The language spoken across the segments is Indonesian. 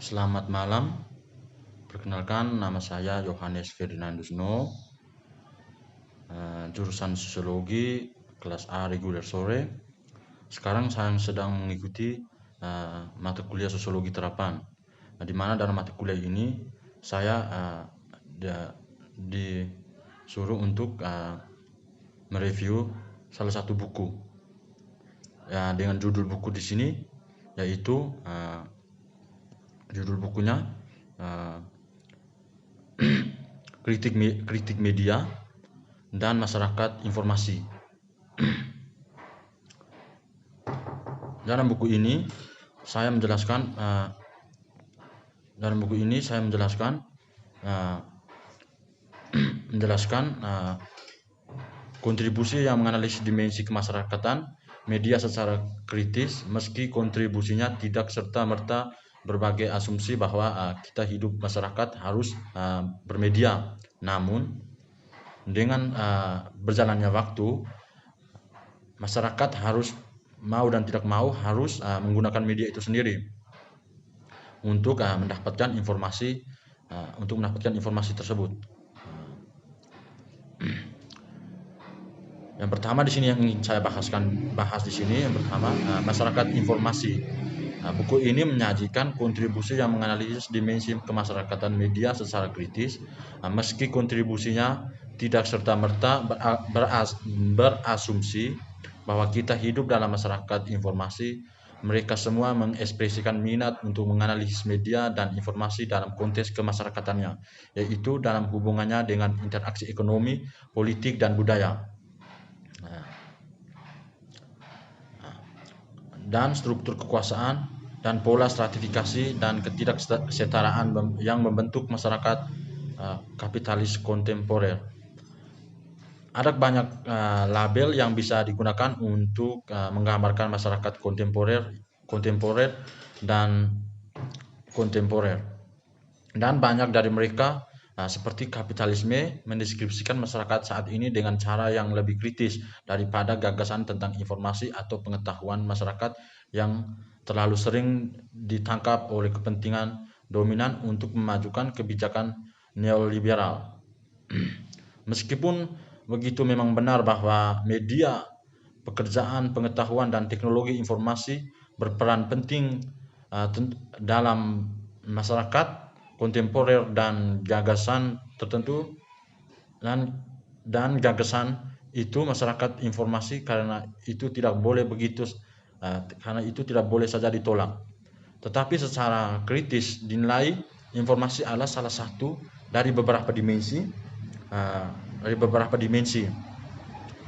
Selamat malam, perkenalkan nama saya Yohanes Ferdinandus No, jurusan Sosiologi kelas A reguler sore. Sekarang saya sedang mengikuti mata kuliah Sosiologi Terapan, di mana dalam mata kuliah ini saya disuruh untuk mereview salah satu buku. Dengan judul buku di sini yaitu judul bukunya kritik media dan masyarakat informasi. Dalam buku ini saya menjelaskan kontribusi yang menganalisis dimensi kemasyarakatan media secara kritis, meski kontribusinya tidak serta-merta berbagai asumsi bahwa kita hidup masyarakat harus bermedia. Namun dengan berjalannya waktu, masyarakat harus mau dan tidak mau harus menggunakan media itu sendiri untuk mendapatkan informasi tersebut. Yang pertama di sini yang ingin saya bahas di sini, yang pertama masyarakat informasi. Buku ini menyajikan kontribusi yang menganalisis dimensi kemasyarakatan media secara kritis, meski kontribusinya tidak serta-merta berasumsi bahwa kita hidup dalam masyarakat informasi. Mereka semua mengekspresikan minat untuk menganalisis media dan informasi dalam konteks kemasyarakatannya, yaitu dalam hubungannya dengan interaksi ekonomi, politik, dan budaya, dan struktur kekuasaan dan pola stratifikasi dan ketidaksetaraan yang membentuk masyarakat kapitalis kontemporer. Ada banyak label yang bisa digunakan untuk menggambarkan masyarakat kontemporer dan banyak dari mereka seperti kapitalisme mendeskripsikan masyarakat saat ini dengan cara yang lebih kritis daripada gagasan tentang informasi atau pengetahuan masyarakat yang terlalu sering ditangkap oleh kepentingan dominan untuk memajukan kebijakan neoliberal. Meskipun begitu, memang benar bahwa media, pekerjaan, pengetahuan, dan teknologi informasi berperan penting dalam masyarakat kontemporer dan gagasan tertentu dan gagasan itu masyarakat informasi karena itu tidak boleh saja ditolak. Tetapi secara kritis dinilai informasi adalah salah satu dari beberapa dimensi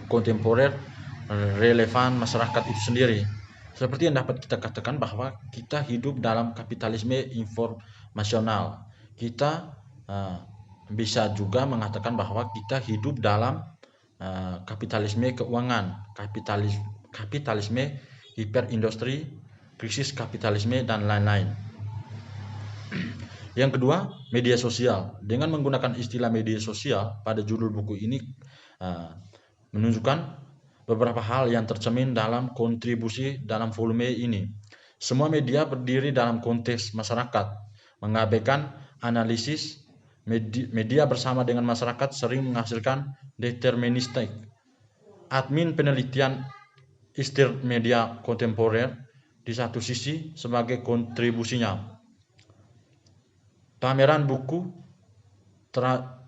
kontemporer relevan masyarakat itu sendiri. Seperti yang dapat kita katakan bahwa kita hidup dalam kapitalisme informasional. Kita bisa juga mengatakan bahwa kita hidup dalam kapitalisme keuangan, kapitalisme hiperindustri, krisis kapitalisme, dan lain-lain. Yang kedua, media sosial. Dengan menggunakan istilah media sosial pada judul buku ini menunjukkan beberapa hal yang tercermin dalam kontribusi dalam volume ini. Semua media berdiri dalam konteks masyarakat, mengabaikan analisis. Media bersama dengan masyarakat sering menghasilkan deterministik. Admin penelitian istir media kontemporer di satu sisi sebagai kontribusinya. Pameran buku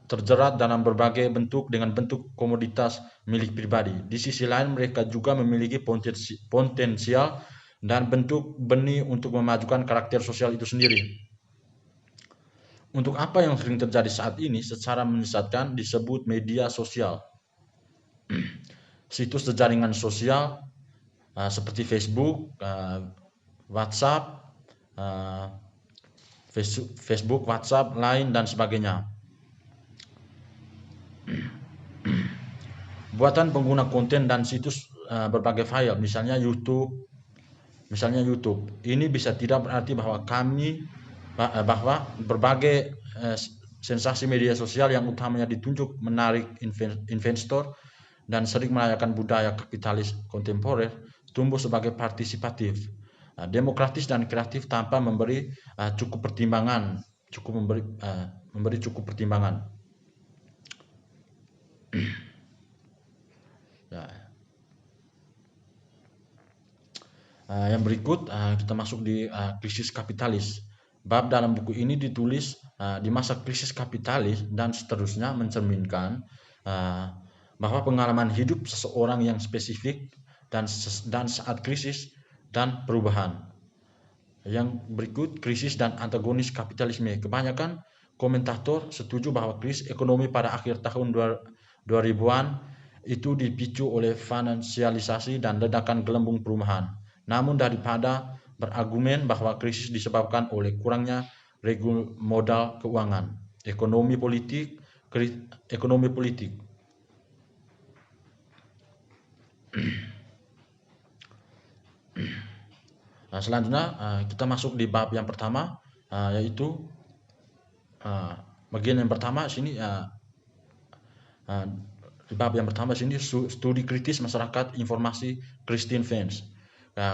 terjerat dalam berbagai bentuk dengan bentuk komoditas milik pribadi. Di sisi lain, mereka juga memiliki potensial dan bentuk benih untuk memajukan karakter sosial itu sendiri. Untuk apa yang sering terjadi saat ini secara menyesatkan disebut media sosial. Situs jaringan sosial seperti Facebook, WhatsApp, Line, dan sebagainya. Buatan pengguna konten dan situs berbagai file, misalnya YouTube. Ini bisa tidak berarti bahwa berbagai sensasi media sosial yang utamanya ditunjuk menarik investor dan sering merayakan budaya kapitalis kontemporer tumbuh sebagai partisipatif. demokratis dan kreatif tanpa memberi cukup pertimbangan, memberi cukup pertimbangan. Ya. Yang berikut kita masuk di krisis kapitalis. Bab dalam buku ini ditulis di masa krisis kapitalis dan seterusnya mencerminkan bahwa pengalaman hidup seseorang yang spesifik dan saat krisis dan perubahan. Yang berikut krisis dan antagonis kapitalisme. Kebanyakan komentator setuju bahwa krisis ekonomi pada akhir tahun 2000-an itu dipicu oleh finansialisasi dan ledakan gelembung perumahan. Namun daripada berargumen bahwa krisis disebabkan oleh kurangnya regul modal keuangan, ekonomi politik. Selanjutnya kita masuk di bab yang pertama, yaitu bagian yang pertama sini. Di bab yang pertama sini studi kritis masyarakat informasi Christine Vance.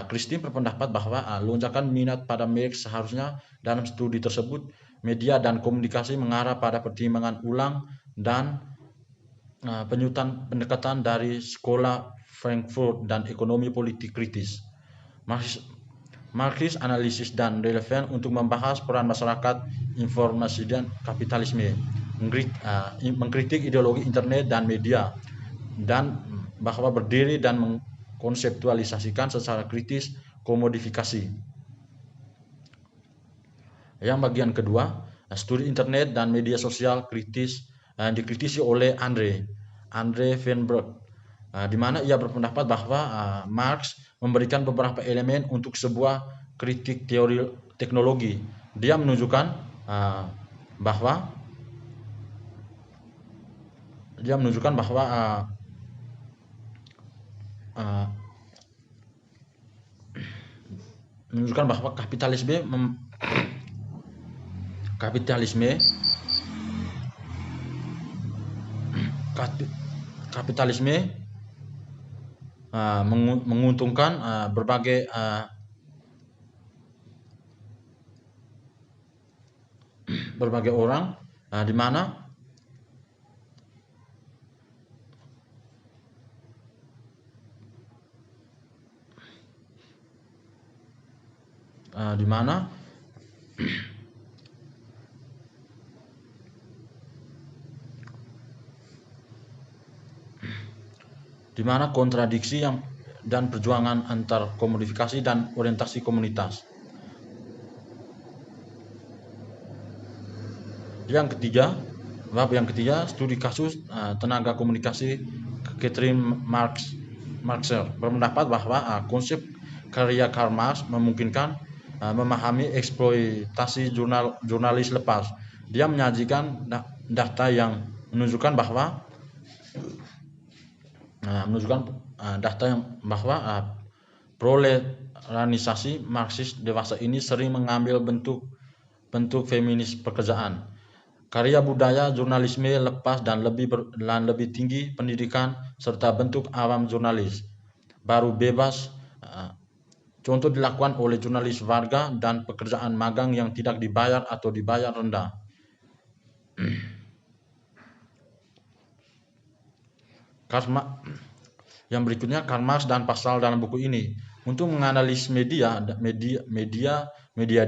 Christine berpendapat bahwa lonjakan minat pada merek seharusnya dalam studi tersebut media dan komunikasi mengarah pada pertimbangan ulang dan penyutan pendekatan dari sekolah Frankfurt dan ekonomi politik kritis, Marxist analisis dan relevan untuk membahas peran masyarakat informasi dan kapitalisme, mengkritik ideologi internet dan media, dan bahwa berdiri dan mengkonseptualisasikan secara kritis komodifikasi. Yang bagian kedua, studi internet dan media sosial kritis dikritisi oleh Andre Weinberg, di mana ia berpendapat bahwa Marx memberikan beberapa elemen untuk sebuah kritik teori teknologi. Dia menunjukkan bahwa kapitalisme menguntungkan berbagai orang, di mana kontradiksi dan perjuangan antar komodifikasi dan orientasi komunitas. Bab yang ketiga, studi kasus tenaga komunikasi. Catherine Marxer berpendapat bahwa konsep karya Karl Marx memungkinkan memahami eksploitasi jurnalis lepas. Dia menyajikan data yang menunjukkan bahwa proletarisasi Marxis dewasa ini sering mengambil bentuk feminis pekerjaan, karya budaya jurnalisme lepas dan lebih tinggi pendidikan serta bentuk awam jurnalis baru bebas. Contoh dilakukan oleh jurnalis warga dan pekerjaan magang yang tidak dibayar atau dibayar rendah. Yang berikutnya, Karl Marx dan pasal dalam buku ini. Untuk menganalisis media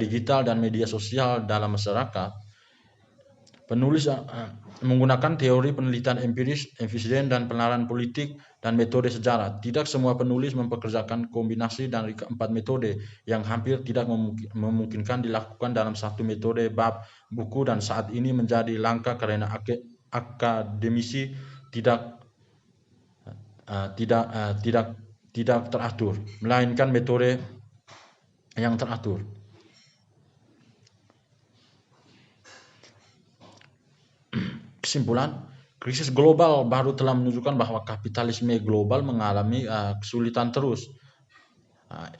digital dan media sosial dalam masyarakat, penulis menggunakan teori penelitian empiris, efisien dan penelitian politik dan metode sejarah. Tidak semua penulis mempekerjakan kombinasi dari keempat metode yang hampir tidak memungkinkan dilakukan dalam satu metode bab buku, dan saat ini menjadi langka karena akademisi tidak teratur, melainkan metode yang teratur. Kesimpulan, krisis global baru telah menunjukkan bahwa kapitalisme global mengalami kesulitan terus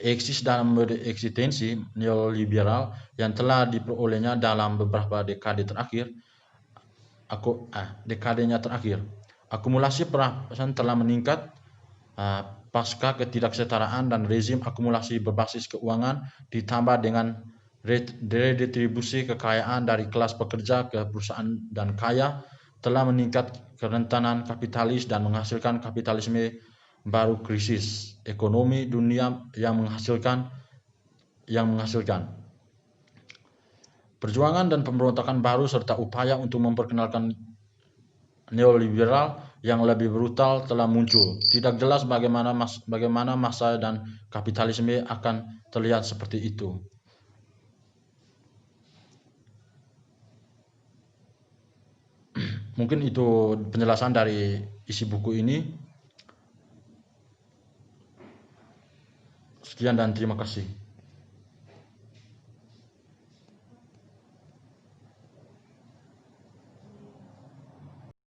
eksis dalam mode eksistensi neoliberal yang telah diperolehnya dalam beberapa dekadenya terakhir. Akumulasi perampasan telah meningkat pasca ketidaksetaraan dan rezim akumulasi berbasis keuangan ditambah dengan redistribusi kekayaan dari kelas pekerja ke perusahaan dan kaya telah meningkat kerentanan kapitalis dan menghasilkan kapitalisme baru, krisis ekonomi dunia yang menghasilkan perjuangan dan pemberontakan baru serta upaya untuk memperkenalkan neoliberal yang lebih brutal telah muncul. Tidak jelas bagaimana masa dan kapitalisme akan terlihat seperti itu. Mungkin itu penjelasan dari isi buku ini. Sekian dan terima kasih.